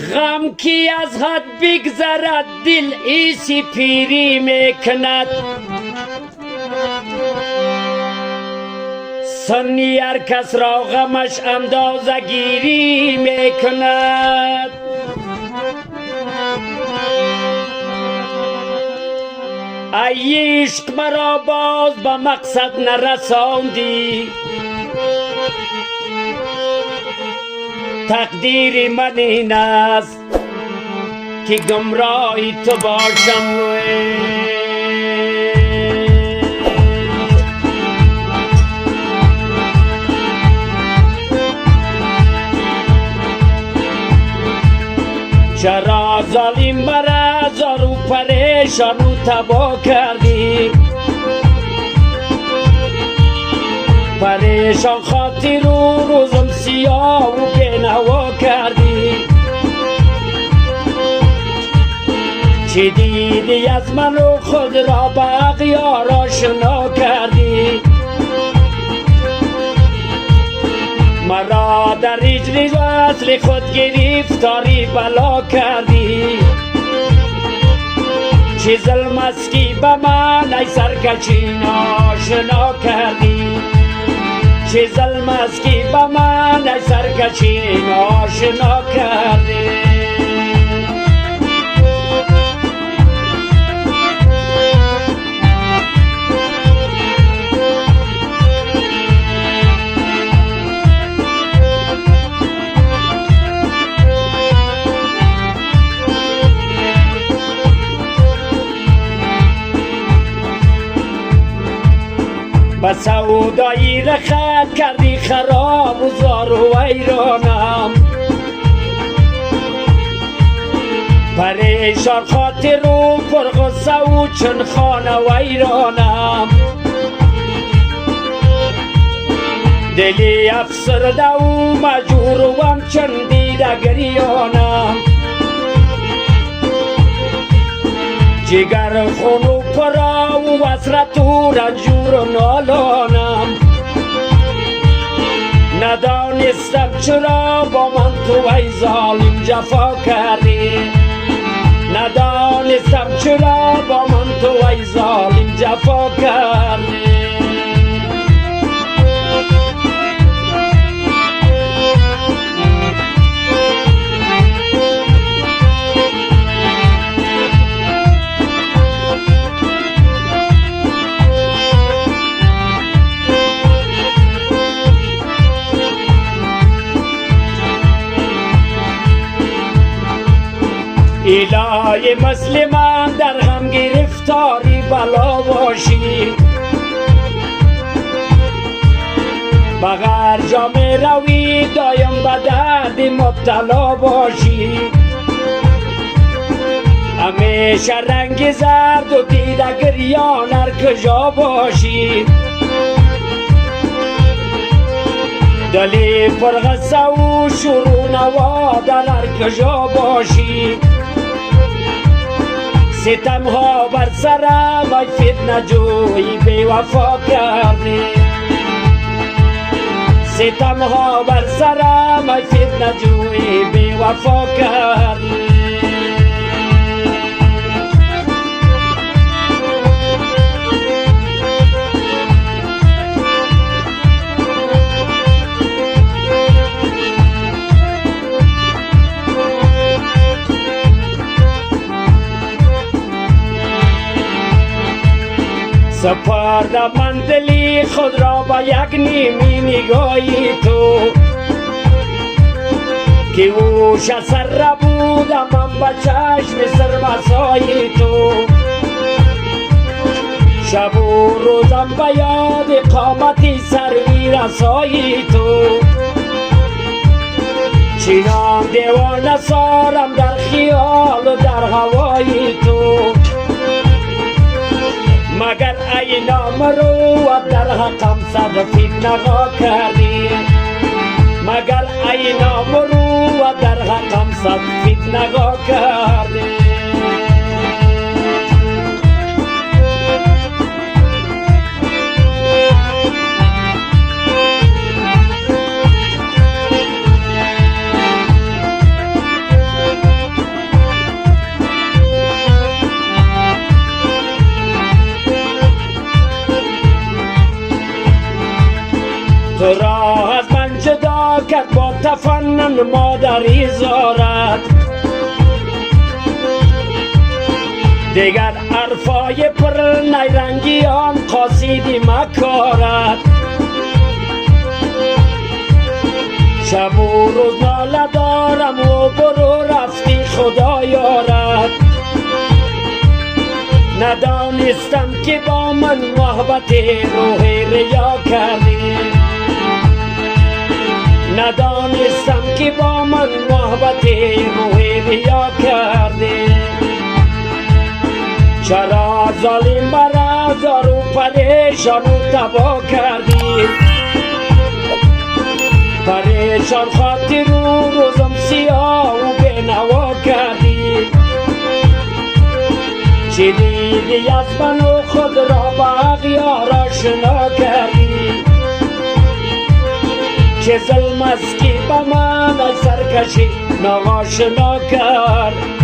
غم کی از حد بگذرد دل ایسی پیری میکند سنی هر کس را غمش اندازه گیری میکند ای عشق مرا باز به مقصد نرساندی تقدیر من این است که گمراهی تو باشم چرا ظالم مرا زارو پریشان و تباه کردی پریشان خاطر و روزم سیاه و بینوا کردی چی دیدی از من و خود را به اغیار آشنا کردی مرا در هجر وصل خود گرفتاری بلا کردی چه ظلم است که به من ای سرکشی ناشنا کردی چه ظلم است که به من ای سرکشی ناشنا کردی با سودایی رخت کردی خراب و زار و ویرانم پریشان خاطر و پرغصه و چون خانه ویرانم دلی افسرده و مجبور و همچون دیده گریانم جگر خون و پرا و حسرت و رنجور و نالانم ندانستم چرا با من تو ای ظالم جفا کردی ندانستم چرا با من تو ای ظالم جفا کردی الهی مسلمان در غم گرفتاری بلا باشی بغیر جا می روی دایم به درد مبتلا باشی همیشه رنگ زرد و دیده گریان هر کجا باشی دلی پرغصه و شروع نوا در هر کجا باشی ستم ها بر سرم ای فتنه جوی بی وفا کردی ستم ها بر سرم ای فتنه جوی بی وفا کردی سپرده من دلی خود را با یک نیمی نگاهی تو که اوش سر بودم من با چشم سرمسایی تو شب و روزم به یاد قامتی سروی رسایی تو چنان دیوانه سارم در خیال و در هوایی تو مگر ای نامرو در حقم صد فتنه کردی مگر ای نامرو در حقم صد فتنه کردی دل مادری زارد دیگر حرفای پر نیرنگیان قاصدی مکارد شب و روز ناله دارم و برو رفتی خدا یارد ندانستم که با من محبت روحی ریا کردی ندانستم که با من محبت روحی ریا کردی چرا ظالم مرا زار و پریشان و تباه کردی پریشان خاطر و روزم سیاه و بینوا کردی چی دیدی از من و خود را با اغیار آشنا کردی چه ظلم است که به من ای سرکشی ناآشنا کرد